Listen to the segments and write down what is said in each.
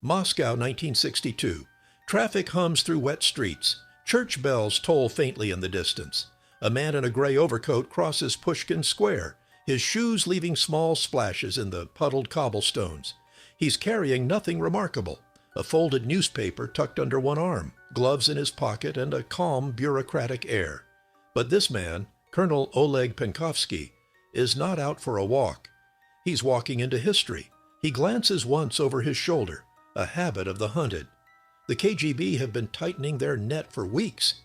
Moscow, 1962. Traffic hums through wet streets. Church bells toll faintly in the distance. A man in a gray overcoat crosses Pushkin Square, his shoes leaving small splashes in the puddled cobblestones. He's carrying nothing remarkable. A folded newspaper tucked under one arm, gloves in his pocket, and a calm, bureaucratic air. But this man, Colonel Oleg Penkovsky, is not out for a walk. He's walking into history. He glances once over his shoulder, a habit of the hunted. The KGB have been tightening their net for weeks.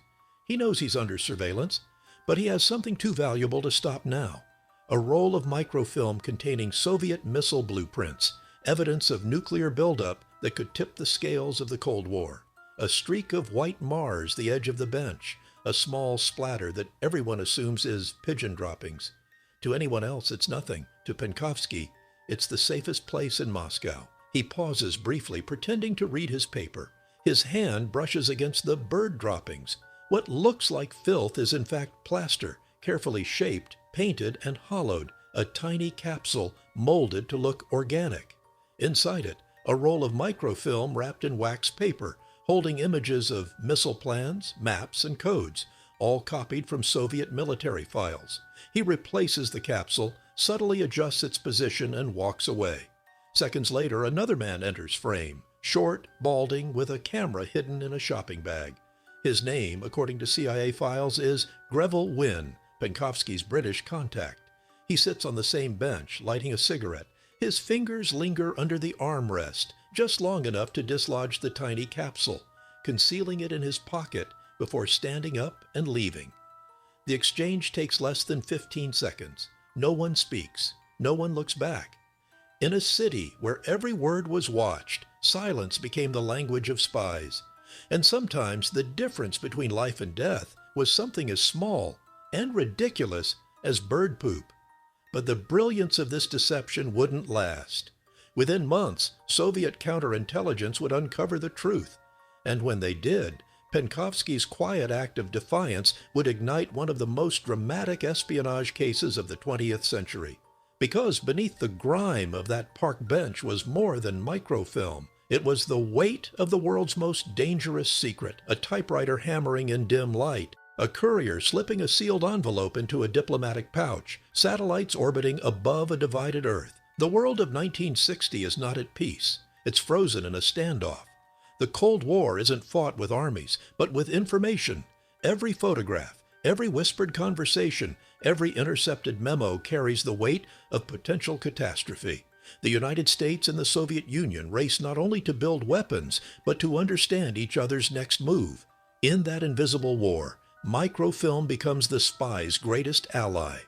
He knows he's under surveillance, but he has something too valuable to stop now. A roll of microfilm containing Soviet missile blueprints, evidence of nuclear buildup that could tip the scales of the Cold War. A streak of white Mars the edge of the bench, a small splatter that everyone assumes is pigeon droppings. To anyone else, it's nothing. To Penkovsky, it's the safest place in Moscow. He pauses briefly, pretending to read his paper. His hand brushes against the bird droppings. What looks like filth is in fact plaster, carefully shaped, painted, and hollowed, a tiny capsule molded to look organic. Inside it, a roll of microfilm wrapped in wax paper, holding images of missile plans, maps, and codes, all copied from Soviet military files. He replaces the capsule, subtly adjusts its position, and walks away. Seconds later, another man enters frame, short, balding, with a camera hidden in a shopping bag. His name, according to CIA files, is Greville Wynne, Penkovsky's British contact. He sits on the same bench, lighting a cigarette. His fingers linger under the armrest, just long enough to dislodge the tiny capsule, concealing it in his pocket before standing up and leaving. The exchange takes less than 15 seconds. No one speaks. No one looks back. In a city where every word was watched, silence became the language of spies. And sometimes the difference between life and death was something as small and ridiculous as bird poop. But the brilliance of this deception wouldn't last. Within months, Soviet counterintelligence would uncover the truth. And when they did, Penkovsky's quiet act of defiance would ignite one of the most dramatic espionage cases of the 20th century. Because beneath the grime of that park bench was more than microfilm. It was the weight of the world's most dangerous secret, a typewriter hammering in dim light, a courier slipping a sealed envelope into a diplomatic pouch, satellites orbiting above a divided Earth. The world of 1960 is not at peace. It's frozen in a standoff. The Cold War isn't fought with armies, but with information. Every photograph, every whispered conversation, every intercepted memo carries the weight of potential catastrophe. The United States and the Soviet Union race not only to build weapons, but to understand each other's next move. In that invisible war, microfilm becomes the spy's greatest ally.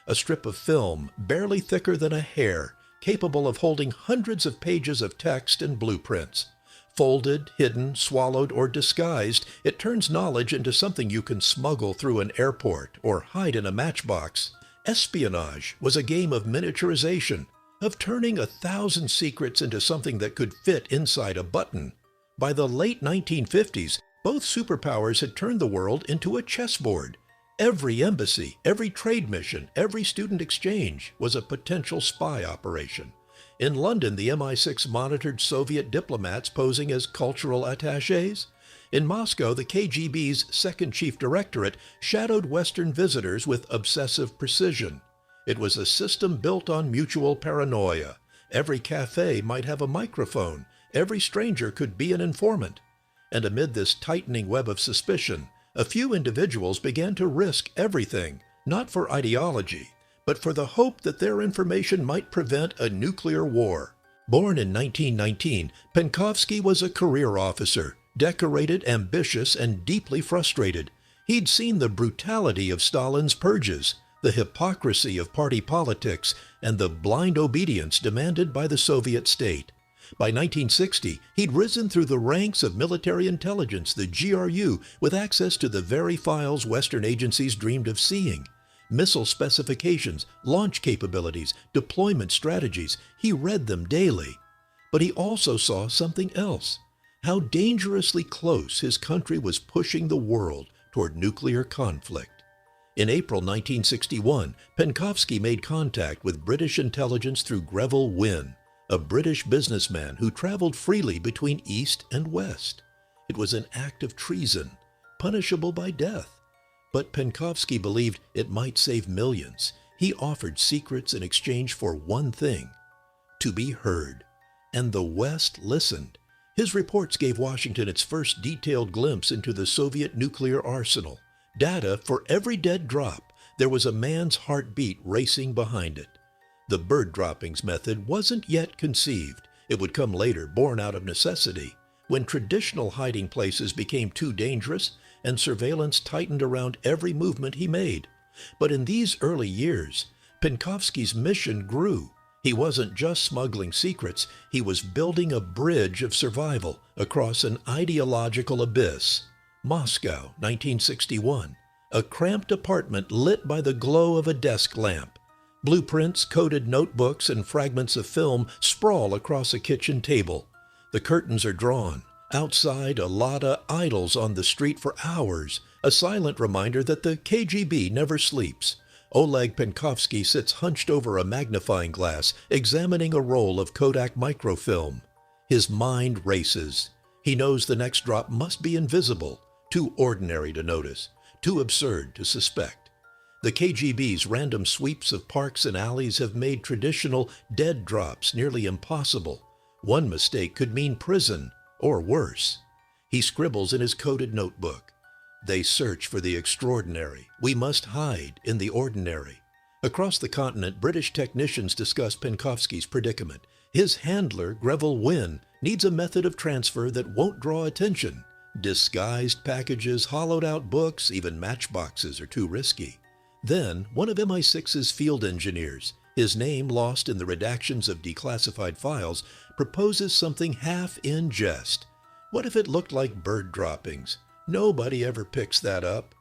A strip of film, barely thicker than a hair, capable of holding hundreds of pages of text and blueprints. Folded, hidden, swallowed, or disguised, it turns knowledge into something you can smuggle through an airport or hide in a matchbox. Espionage was a game of miniaturization, of turning 1,000 secrets into something that could fit inside a button. By the late 1950s, both superpowers had turned the world into a chessboard. Every embassy, every trade mission, every student exchange was a potential spy operation. In London, the MI6 monitored Soviet diplomats posing as cultural attachés. In Moscow, the KGB's second chief directorate shadowed Western visitors with obsessive precision. It was a system built on mutual paranoia. Every cafe might have a microphone. Every stranger could be an informant. And amid this tightening web of suspicion, a few individuals began to risk everything, not for ideology, but for the hope that their information might prevent a nuclear war. Born in 1919, Penkovsky was a career officer, decorated, ambitious, and deeply frustrated. He'd seen the brutality of Stalin's purges, the hypocrisy of party politics, and the blind obedience demanded by the Soviet state. By 1960, he'd risen through the ranks of military intelligence, the GRU, with access to the very files Western agencies dreamed of seeing. Missile specifications, launch capabilities, deployment strategies, he read them daily. But he also saw something else, how dangerously close his country was pushing the world toward nuclear conflict. In April 1961, Penkovsky made contact with British intelligence through Greville Wynne, a British businessman who traveled freely between East and West. It was an act of treason, punishable by death. But Penkovsky believed it might save millions. He offered secrets in exchange for one thing: to be heard. And the West listened. His reports gave Washington its first detailed glimpse into the Soviet nuclear arsenal. Data for every dead drop. There was a man's heartbeat racing behind it. The bird droppings method wasn't yet conceived. It would come later, born out of necessity, when traditional hiding places became too dangerous and surveillance tightened around every movement he made. But in these early years, Penkovsky's mission grew. He wasn't just smuggling secrets, he was building a bridge of survival across an ideological abyss. Moscow, 1961. A cramped apartment lit by the glow of a desk lamp. Blueprints, coded notebooks, and fragments of film sprawl across a kitchen table. The curtains are drawn. Outside, a Lada idles on the street for hours, a silent reminder that the KGB never sleeps. Oleg Penkovsky sits hunched over a magnifying glass, examining a roll of Kodak microfilm. His mind races. He knows the next drop must be invisible, too ordinary to notice, too absurd to suspect. The KGB's random sweeps of parks and alleys have made traditional dead drops nearly impossible. One mistake could mean prison, or worse. He scribbles in his coded notebook. They search for the extraordinary. We must hide in the ordinary. Across the continent, British technicians discuss Penkovsky's predicament. His handler, Greville Wynne, needs a method of transfer that won't draw attention. Disguised packages, hollowed-out books, even matchboxes are too risky. Then, one of MI6's field engineers, his name lost in the redactions of declassified files, proposes something half in jest. What if it looked like bird droppings? Nobody ever picks that up.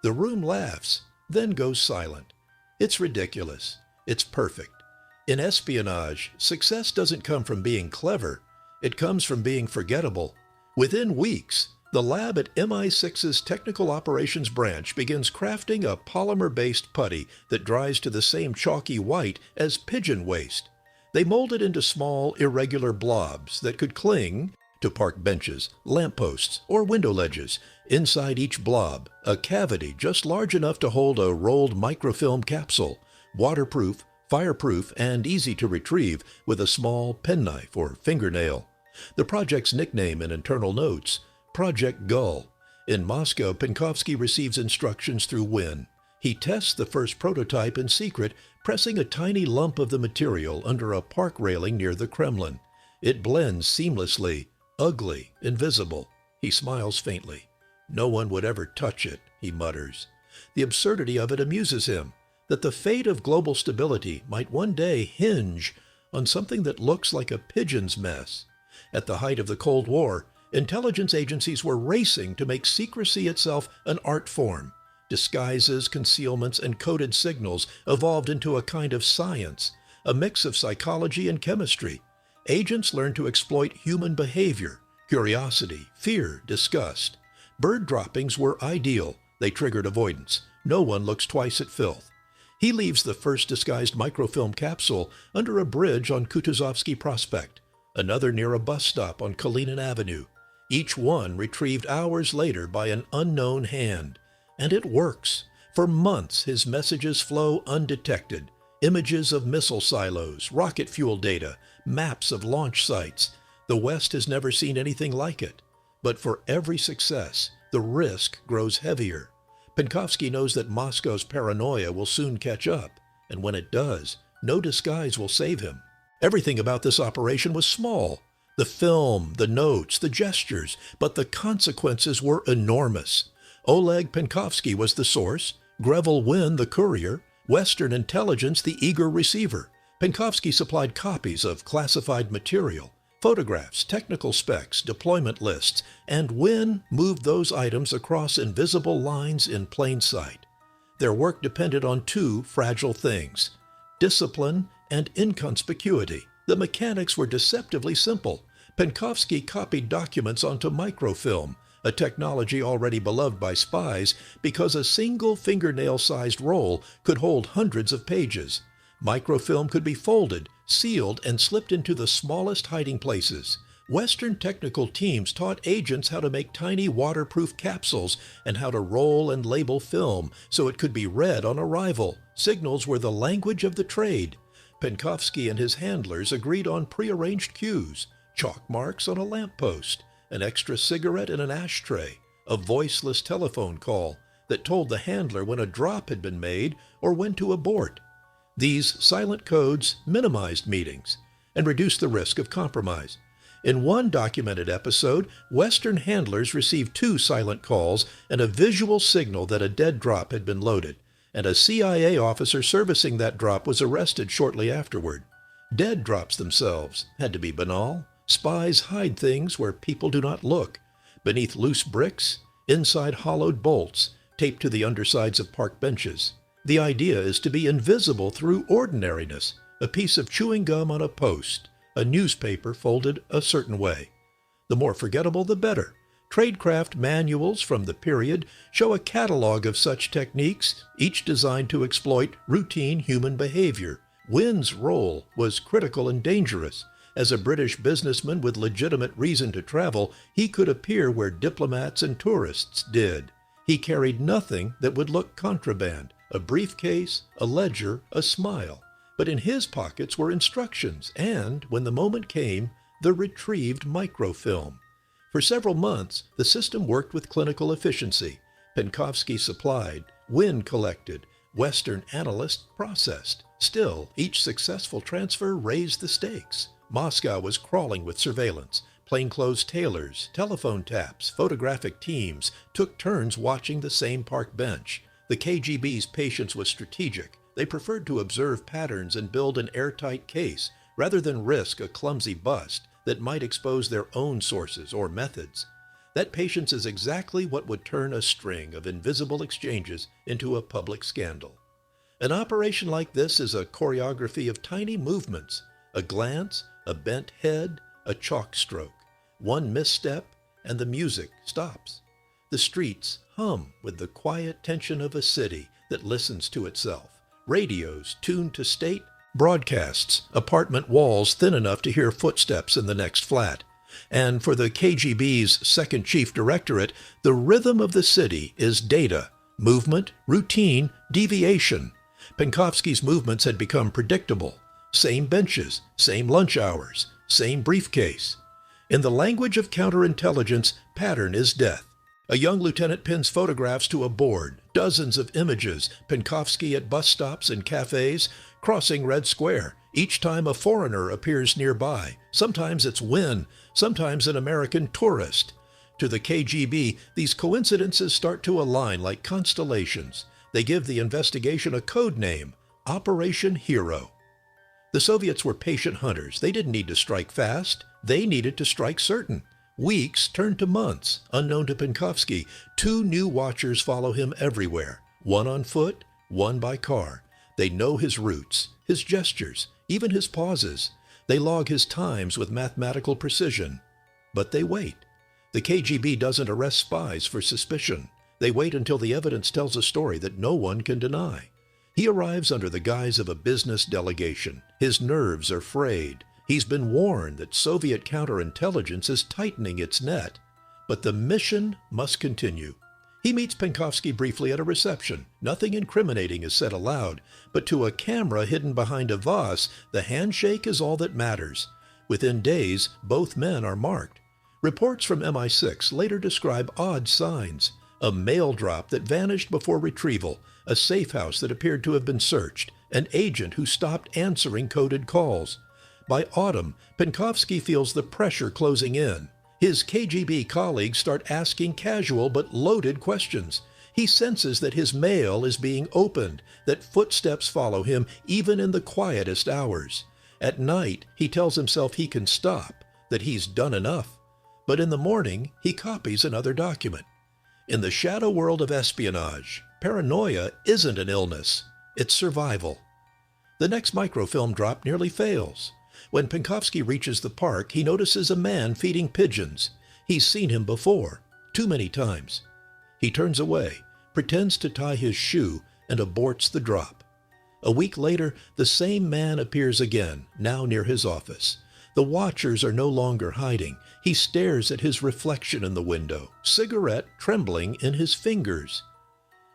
The room laughs, then goes silent. It's ridiculous. It's perfect. In espionage, success doesn't come from being clever. It comes from being forgettable. Within weeks, the lab at MI6's Technical Operations Branch begins crafting a polymer-based putty that dries to the same chalky white as pigeon waste. They mold it into small, irregular blobs that could cling to park benches, lampposts, or window ledges. Inside each blob, a cavity just large enough to hold a rolled microfilm capsule, waterproof, fireproof, and easy to retrieve with a small penknife or fingernail. The project's nickname in internal notes, Project Gull. In Moscow, Penkovsky receives instructions through Wynne. He tests the first prototype in secret, pressing a tiny lump of the material under a park railing near the Kremlin. It blends seamlessly, ugly, invisible. He smiles faintly. No one would ever touch it, he mutters. The absurdity of it amuses him, that the fate of global stability might one day hinge on something that looks like a pigeon's mess. At the height of the Cold War, intelligence agencies were racing to make secrecy itself an art form. Disguises, concealments, and coded signals evolved into a kind of science, a mix of psychology and chemistry. Agents learned to exploit human behavior, curiosity, fear, disgust. Bird droppings were ideal. They triggered avoidance. No one looks twice at filth. He leaves the first disguised microfilm capsule under a bridge on Kutuzovsky Prospect, another near a bus stop on Kalinin Avenue, each one retrieved hours later by an unknown hand. And it works. For months, his messages flow undetected. Images of missile silos, rocket fuel data, maps of launch sites. The West has never seen anything like it. But for every success, the risk grows heavier. Penkovsky knows that Moscow's paranoia will soon catch up, and when it does, no disguise will save him. Everything about this operation was small. The film, the notes, the gestures, but the consequences were enormous. Oleg Penkovsky was the source, Greville Wynne the courier, Western intelligence the eager receiver. Penkovsky supplied copies of classified material, photographs, technical specs, deployment lists, and Wynne moved those items across invisible lines in plain sight. Their work depended on two fragile things: discipline and inconspicuity. The mechanics were deceptively simple. Penkovsky copied documents onto microfilm, a technology already beloved by spies because a single fingernail-sized roll could hold hundreds of pages. Microfilm could be folded, sealed and slipped into the smallest hiding places. Western technical teams taught agents how to make tiny waterproof capsules and how to roll and label film so it could be read on arrival. Signals were the language of the trade. Penkovsky and his handlers agreed on prearranged cues, chalk marks on a lamppost, an extra cigarette in an ashtray, a voiceless telephone call that told the handler when a drop had been made or when to abort. These silent codes minimized meetings and reduced the risk of compromise. In one documented episode, Western handlers received 2 silent calls and a visual signal that a dead drop had been loaded, and a CIA officer servicing that drop was arrested shortly afterward. Dead drops themselves had to be banal. Spies hide things where people do not look, beneath loose bricks, inside hollowed bolts, taped to the undersides of park benches. The idea is to be invisible through ordinariness, a piece of chewing gum on a post, a newspaper folded a certain way. The more forgettable, the better. Tradecraft manuals from the period show a catalog of such techniques, each designed to exploit routine human behavior. Wynn's role was critical and dangerous. As a British businessman with legitimate reason to travel, he could appear where diplomats and tourists did. He carried nothing that would look contraband, a briefcase, a ledger, a smile. But in his pockets were instructions and, when the moment came, the retrieved microfilm. For several months, the system worked with clinical efficiency. Penkovsky supplied, Wynn collected, Western analysts processed. Still, each successful transfer raised the stakes. Moscow was crawling with surveillance. Plainclothes tailors, telephone taps, photographic teams took turns watching the same park bench. The KGB's patience was strategic. They preferred to observe patterns and build an airtight case, rather than risk a clumsy bust that might expose their own sources or methods. That patience is exactly what would turn a string of invisible exchanges into a public scandal. An operation like this is a choreography of tiny movements, a glance, a bent head, a chalk stroke. One misstep, and the music stops. The streets hum with the quiet tension of a city that listens to itself. Radios tuned to state, broadcasts, apartment walls thin enough to hear footsteps in the next flat. And for the KGB's second chief directorate, the rhythm of the city is data, movement, routine, deviation. Penkovsky's movements had become predictable. Same benches, same lunch hours, same briefcase. In the language of counterintelligence, pattern is death. A young lieutenant pins photographs to a board, dozens of images, Penkovsky at bus stops and cafes, crossing Red Square. Each time a foreigner appears nearby. Sometimes it's Wynn, sometimes an American tourist. To the KGB, these coincidences start to align like constellations. They give the investigation a code name, Operation Hero. The Soviets were patient hunters. They didn't need to strike fast. They needed to strike certain. Weeks turned to months. Unknown to Penkovsky, 2 new watchers follow him everywhere, one on foot, one by car. They know his routes, his gestures, even his pauses. They log his times with mathematical precision. But they wait. The KGB doesn't arrest spies for suspicion. They wait until the evidence tells a story that no one can deny. He arrives under the guise of a business delegation. His nerves are frayed. He's been warned that Soviet counterintelligence is tightening its net. But the mission must continue. He meets Penkovsky briefly at a reception. Nothing incriminating is said aloud, but to a camera hidden behind a vase, the handshake is all that matters. Within days, both men are marked. Reports from MI6 later describe odd signs. A mail drop that vanished before retrieval, a safe house that appeared to have been searched, an agent who stopped answering coded calls. By autumn, Penkovsky feels the pressure closing in. His KGB colleagues start asking casual but loaded questions. He senses that his mail is being opened, that footsteps follow him even in the quietest hours. At night, he tells himself he can stop, that he's done enough. But in the morning, he copies another document. In the shadow world of espionage, paranoia isn't an illness, it's survival. The next microfilm drop nearly fails. When Penkovsky reaches the park, he notices a man feeding pigeons. He's seen him before, too many times. He turns away, pretends to tie his shoe, and aborts the drop. A week later, the same man appears again, now near his office. The watchers are no longer hiding. He stares at his reflection in the window, cigarette trembling in his fingers.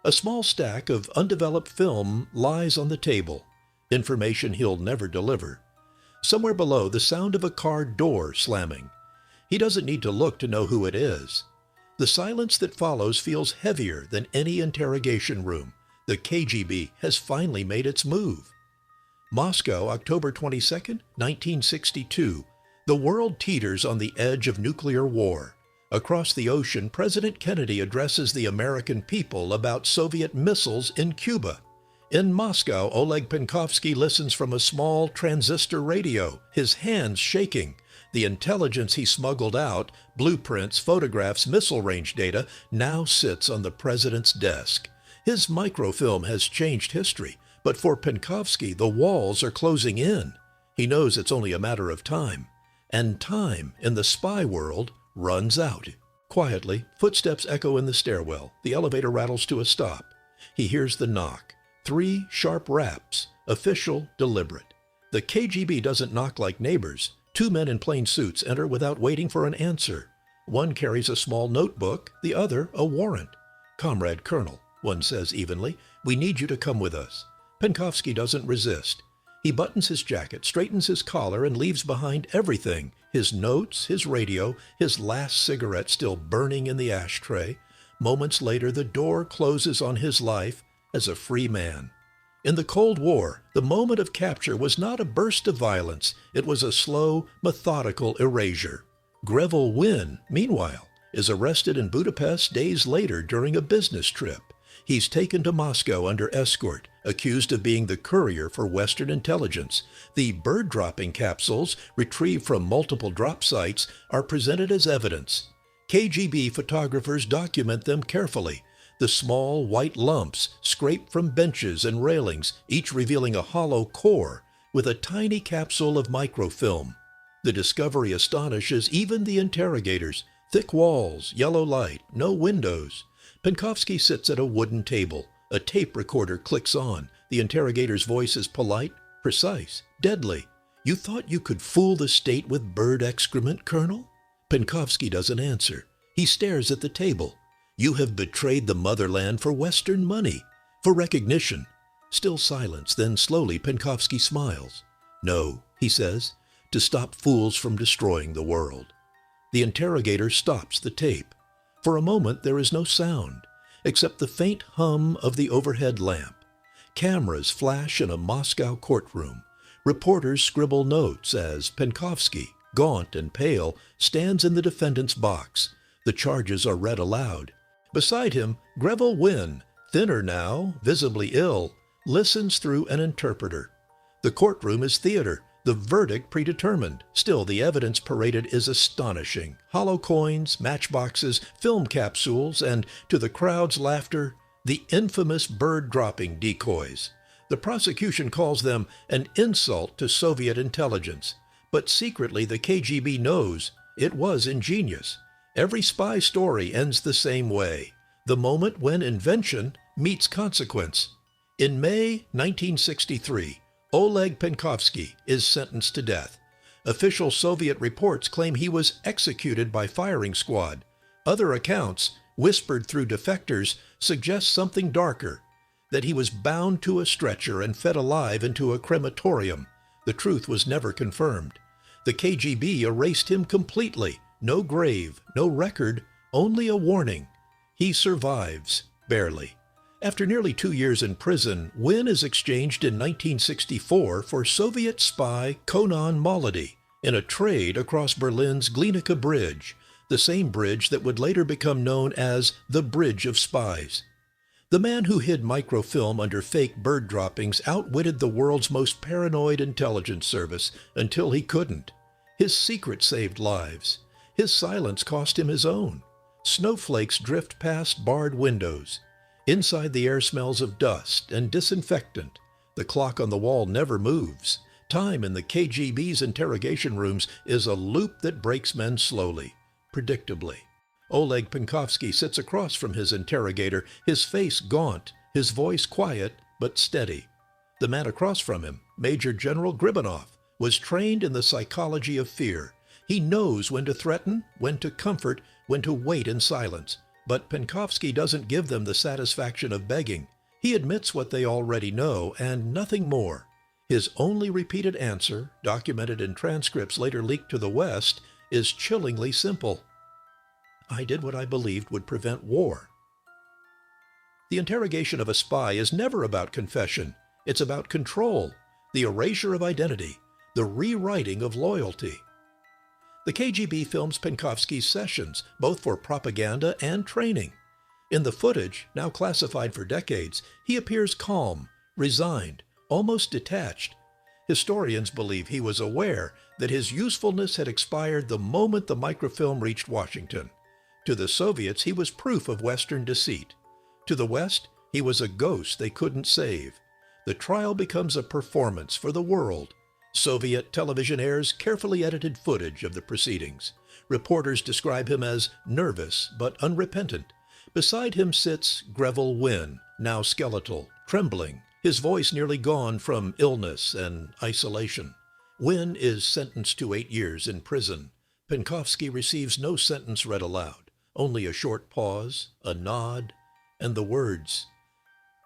A small stack of undeveloped film lies on the table, information he'll never deliver. Somewhere below, the sound of a car door slamming. He doesn't need to look to know who it is. The silence that follows feels heavier than any interrogation room. The KGB has finally made its move. Moscow, October 22, 1962. The world teeters on the edge of nuclear war. Across the ocean, President Kennedy addresses the American people about Soviet missiles in Cuba. In Moscow, Oleg Penkovsky listens from a small transistor radio, his hands shaking. The intelligence he smuggled out, blueprints, photographs, missile range data, now sits on the president's desk. His microfilm has changed history, but for Penkovsky, the walls are closing in. He knows it's only a matter of time. And time, in the spy world, runs out. Quietly, footsteps echo in the stairwell. The elevator rattles to a stop. He hears the knock. 3 sharp raps, official, deliberate. The KGB doesn't knock like neighbors. 2 men in plain suits enter without waiting for an answer. One carries a small notebook, the other a warrant. "Comrade Colonel," one says evenly, "we need you to come with us." Penkovsky doesn't resist. He buttons his jacket, straightens his collar, and leaves behind everything: his notes, his radio, his last cigarette still burning in the ashtray. Moments later, the door closes on his life as a free man. In the Cold War, the moment of capture was not a burst of violence. It was a slow, methodical erasure. Greville Wynne, meanwhile, is arrested in Budapest days later during a business trip. He's taken to Moscow under escort, accused of being the courier for Western intelligence. The bird-dropping capsules, retrieved from multiple drop sites, are presented as evidence. KGB photographers document them carefully. The small white lumps scraped from benches and railings, each revealing a hollow core with a tiny capsule of microfilm. The discovery astonishes even the interrogators. Thick walls, yellow light, no windows. Penkovsky sits at a wooden table. A tape recorder clicks on. The interrogator's voice is polite, precise, deadly. "You thought you could fool the state with bird excrement, Colonel?" Penkovsky doesn't answer. He stares at the table. "You have betrayed the motherland for Western money, for recognition." Still silence, then slowly Penkovsky smiles. "No," he says, "to stop fools from destroying the world." The interrogator stops the tape. For a moment there is no sound, except the faint hum of the overhead lamp. Cameras flash in a Moscow courtroom. Reporters scribble notes as Penkovsky, gaunt and pale, stands in the defendant's box. The charges are read aloud. Beside him, Greville Wynne, thinner now, visibly ill, listens through an interpreter. The courtroom is theater, the verdict predetermined. Still, the evidence paraded is astonishing. Hollow coins, matchboxes, film capsules, and, to the crowd's laughter, the infamous bird-dropping decoys. The prosecution calls them an insult to Soviet intelligence. But secretly, the KGB knows it was ingenious. Every spy story ends the same way, the moment when invention meets consequence. In May 1963, Oleg Penkovsky is sentenced to death. Official Soviet reports claim he was executed by firing squad. Other accounts, whispered through defectors, suggest something darker, that he was bound to a stretcher and fed alive into a crematorium. The truth was never confirmed. The KGB erased him completely. No grave, no record, only a warning. He survives, barely. After nearly 2 years in prison, Wynne is exchanged in 1964 for Soviet spy Conan Molody in a trade across Berlin's Glienicke Bridge, the same bridge that would later become known as the Bridge of Spies. The man who hid microfilm under fake bird droppings outwitted the world's most paranoid intelligence service until he couldn't. His secret saved lives. His silence cost him his own. Snowflakes drift past barred windows. Inside, the air smells of dust and disinfectant. The clock on the wall never moves. Time in the KGB's interrogation rooms is a loop that breaks men slowly, predictably. Oleg Penkovsky sits across from his interrogator, his face gaunt, his voice quiet but steady. The man across from him, Major General Gribanov, was trained in the psychology of fear. He knows when to threaten, when to comfort, when to wait in silence. But Penkovsky doesn't give them the satisfaction of begging. He admits what they already know and nothing more. His only repeated answer, documented in transcripts later leaked to the West, is chillingly simple. I did what I believed would prevent war. The interrogation of a spy is never about confession. It's about control, the erasure of identity, the rewriting of loyalty. The KGB films Penkovsky's sessions, both for propaganda and training. In the footage, now classified for decades, he appears calm, resigned, almost detached. Historians believe he was aware that his usefulness had expired the moment the microfilm reached Washington. To the Soviets, he was proof of Western deceit. To the West, he was a ghost they couldn't save. The trial becomes a performance for the world. Soviet television airs carefully edited footage of the proceedings. Reporters describe him as nervous but unrepentant. Beside him sits Greville Wynne, now skeletal, trembling, his voice nearly gone from illness and isolation. Wynne is sentenced to 8 years in prison. Penkovsky receives no sentence read aloud, only a short pause, a nod, and the words,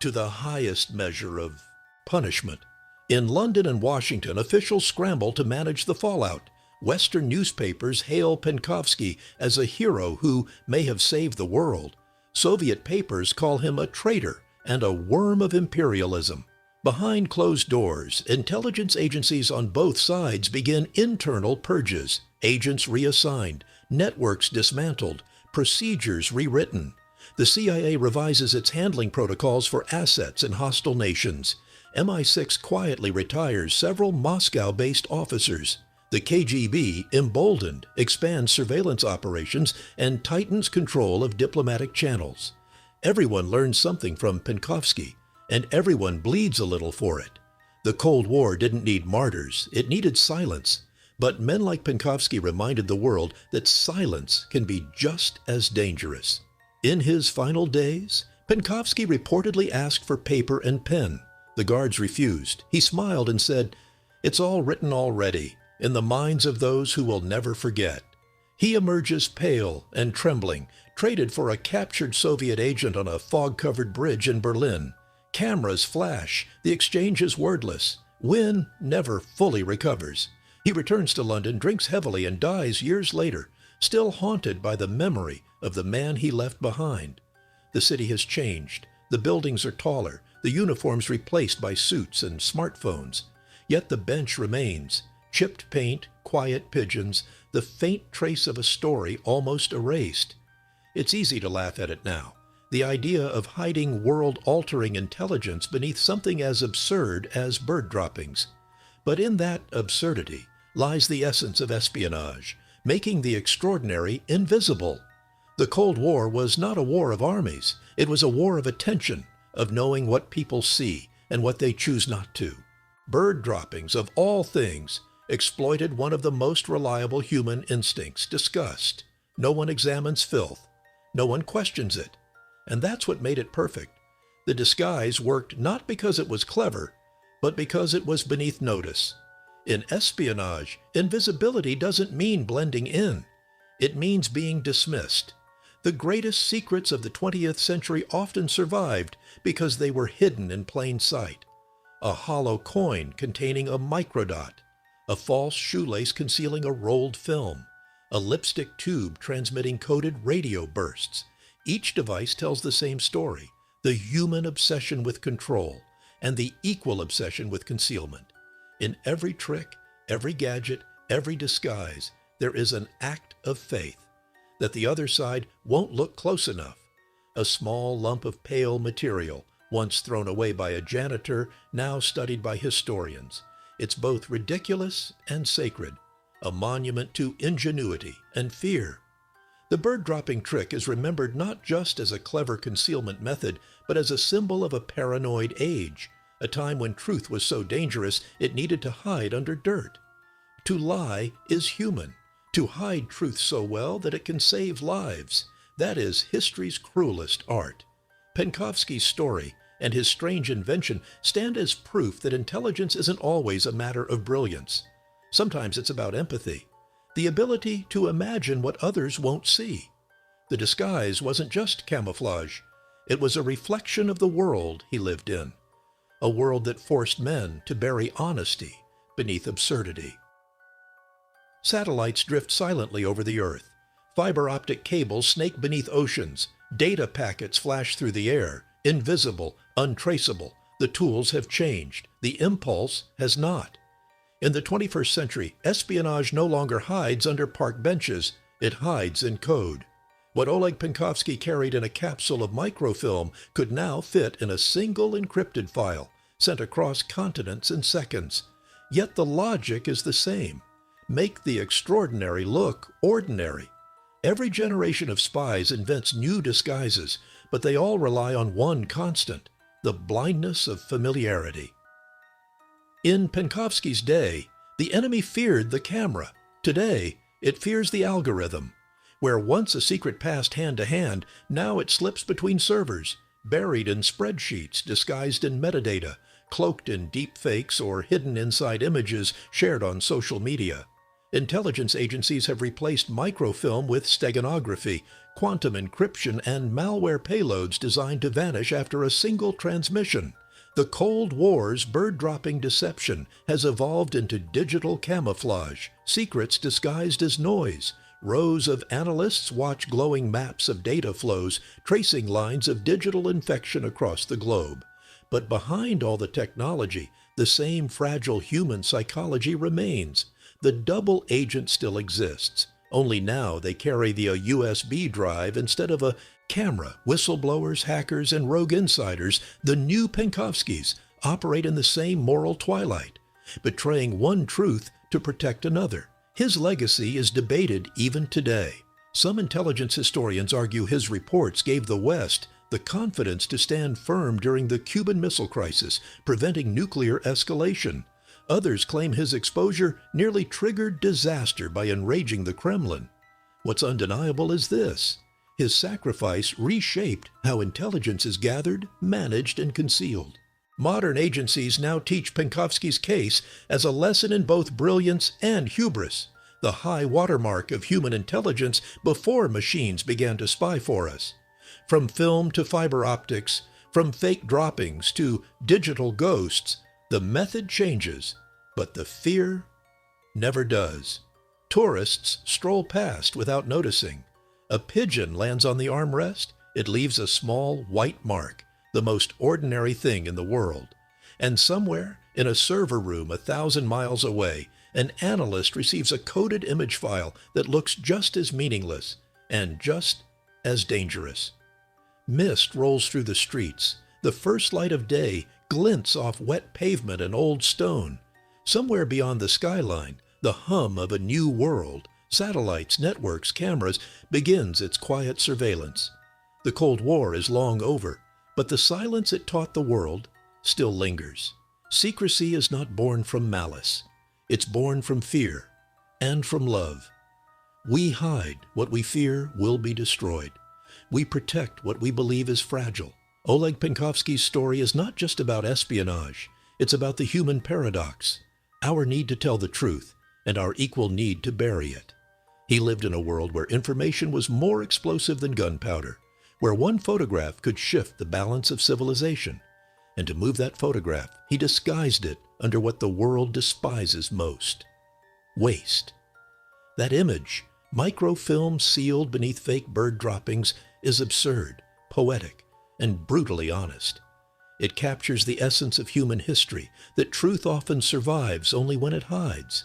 "To the highest measure of punishment." In London and Washington, officials scramble to manage the fallout. Western newspapers hail Penkovsky as a hero who may have saved the world. Soviet papers call him a traitor and a worm of imperialism. Behind closed doors, intelligence agencies on both sides begin internal purges, agents reassigned, networks dismantled, procedures rewritten. The CIA revises its handling protocols for assets in hostile nations. MI6 quietly retires several Moscow-based officers. The KGB, emboldened, expands surveillance operations and tightens control of diplomatic channels. Everyone learns something from Penkovsky, and everyone bleeds a little for it. The Cold War didn't need martyrs, it needed silence. But men like Penkovsky reminded the world that silence can be just as dangerous. In his final days, Penkovsky reportedly asked for paper and pen. The guards refused. He smiled and said, "It's all written already, in the minds of those who will never forget." He emerges pale and trembling, traded for a captured Soviet agent on a fog-covered bridge in Berlin. Cameras flash. The exchange is wordless. Wynne never fully recovers. He returns to London, drinks heavily, and dies years later, still haunted by the memory of the man he left behind. The city has changed. The buildings are taller, the uniforms replaced by suits and smartphones. Yet the bench remains. Chipped paint, quiet pigeons, the faint trace of a story almost erased. It's easy to laugh at it now. The idea of hiding world-altering intelligence beneath something as absurd as bird droppings. But in that absurdity lies the essence of espionage, making the extraordinary invisible. The Cold War was not a war of armies. It was a war of attention, of knowing what people see and what they choose not to. Bird droppings, of all things, exploited one of the most reliable human instincts, disgust. No one examines filth. No one questions it. And that's what made it perfect. The disguise worked not because it was clever, but because it was beneath notice. In espionage, invisibility doesn't mean blending in. It means being dismissed. The greatest secrets of the 20th century often survived because they were hidden in plain sight. A hollow coin containing a microdot, a false shoelace concealing a rolled film, a lipstick tube transmitting coded radio bursts. Each device tells the same story, the human obsession with control and the equal obsession with concealment. In every trick, every gadget, every disguise, there is an act of faith that the other side won't look close enough. A small lump of pale material, once thrown away by a janitor, now studied by historians. It's both ridiculous and sacred, a monument to ingenuity and fear. The bird-dropping trick is remembered not just as a clever concealment method, but as a symbol of a paranoid age, a time when truth was so dangerous it needed to hide under dirt. To lie is human. To hide truth so well that it can save lives. That is history's cruelest art. Penkovsky's story, and his strange invention stand as proof that intelligence isn't always a matter of brilliance. Sometimes it's about empathy, the ability to imagine what others won't see. The disguise wasn't just camouflage. It was a reflection of the world he lived in, a world that forced men to bury honesty beneath absurdity. Satellites drift silently over the Earth. Fiber optic cables snake beneath oceans. Data packets flash through the air, invisible, untraceable. The tools have changed. The impulse has not. In the 21st century, espionage no longer hides under park benches. It hides in code. What Oleg Penkovsky carried in a capsule of microfilm could now fit in a single encrypted file, sent across continents in seconds. Yet the logic is the same. Make the extraordinary look ordinary. Every generation of spies invents new disguises, but they all rely on one constant: the blindness of familiarity. In Penkovsky's day, the enemy feared the camera. Today, it fears the algorithm. Where once a secret passed hand to hand, now it slips between servers, buried in spreadsheets, disguised in metadata, cloaked in deep fakes, or hidden inside images shared on social media. Intelligence agencies have replaced microfilm with steganography, quantum encryption, and malware payloads designed to vanish after a single transmission. The Cold War's bird-dropping deception has evolved into digital camouflage, secrets disguised as noise. Rows of analysts watch glowing maps of data flows, tracing lines of digital infection across the globe. But behind all the technology, the same fragile human psychology remains. The double agent still exists, only now they carry the USB drive instead of a camera. Whistleblowers, hackers, and rogue insiders, the new Penkovskys, operate in the same moral twilight, betraying one truth to protect another. His legacy is debated even today. Some intelligence historians argue his reports gave the West the confidence to stand firm during the Cuban Missile Crisis, preventing nuclear escalation. Others claim his exposure nearly triggered disaster by enraging the Kremlin. What's undeniable is this: his sacrifice reshaped how intelligence is gathered, managed, and concealed. Modern agencies now teach Penkovsky's case as a lesson in both brilliance and hubris, the high watermark of human intelligence before machines began to spy for us. From film to fiber optics, from fake droppings to digital ghosts, the method changes, but the fear never does. Tourists stroll past without noticing. A pigeon lands on the armrest, it leaves a small white mark, the most ordinary thing in the world. And somewhere, in a server room 1,000 miles away, an analyst receives a coded image file that looks just as meaningless and just as dangerous. Mist rolls through the streets. The first light of day glints off wet pavement and old stone. Somewhere beyond the skyline, the hum of a new world, satellites, networks, cameras, begins its quiet surveillance. The Cold War is long over, but the silence it taught the world still lingers. Secrecy is not born from malice. It's born from fear and from love. We hide what we fear will be destroyed. We protect what we believe is fragile. Oleg Penkovsky's story is not just about espionage. It's about the human paradox, our need to tell the truth, and our equal need to bury it. He lived in a world where information was more explosive than gunpowder, where one photograph could shift the balance of civilization. And to move that photograph, he disguised it under what the world despises most: waste. That image, microfilm sealed beneath fake bird droppings, is absurd, poetic, and brutally honest. It captures the essence of human history, that truth often survives only when it hides.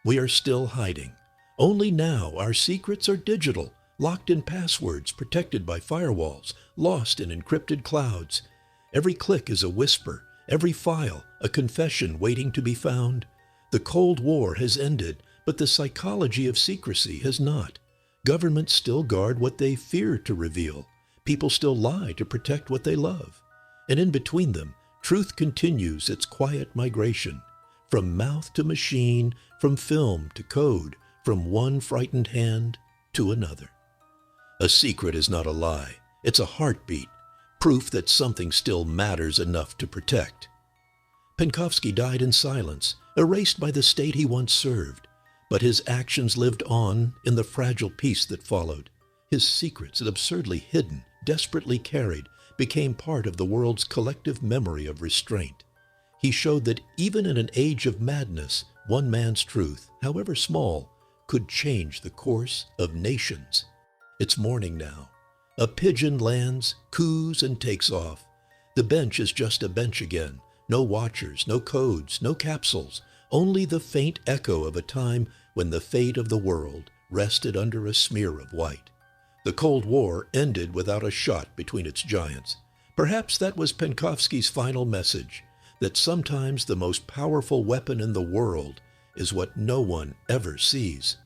We are still hiding. Only now our secrets are digital, locked in passwords, protected by firewalls, lost in encrypted clouds. Every click is a whisper, every file a confession waiting to be found. The Cold War has ended, but the psychology of secrecy has not. Governments still guard what they fear to reveal. People still lie to protect what they love. And in between them, truth continues its quiet migration, from mouth to machine, from film to code, from one frightened hand to another. A secret is not a lie. It's a heartbeat, proof that something still matters enough to protect. Penkovsky died in silence, erased by the state he once served, but his actions lived on in the fragile peace that followed. His secrets, absurdly hidden, desperately carried, became part of the world's collective memory of restraint. He showed that even in an age of madness, one man's truth, however small, could change the course of nations. It's morning now. A pigeon lands, coos, and takes off. The bench is just a bench again. No watchers, no codes, no capsules, only the faint echo of a time when the fate of the world rested under a smear of white. The Cold War ended without a shot between its giants. Perhaps that was Penkovsky's final message, that sometimes the most powerful weapon in the world is what no one ever sees.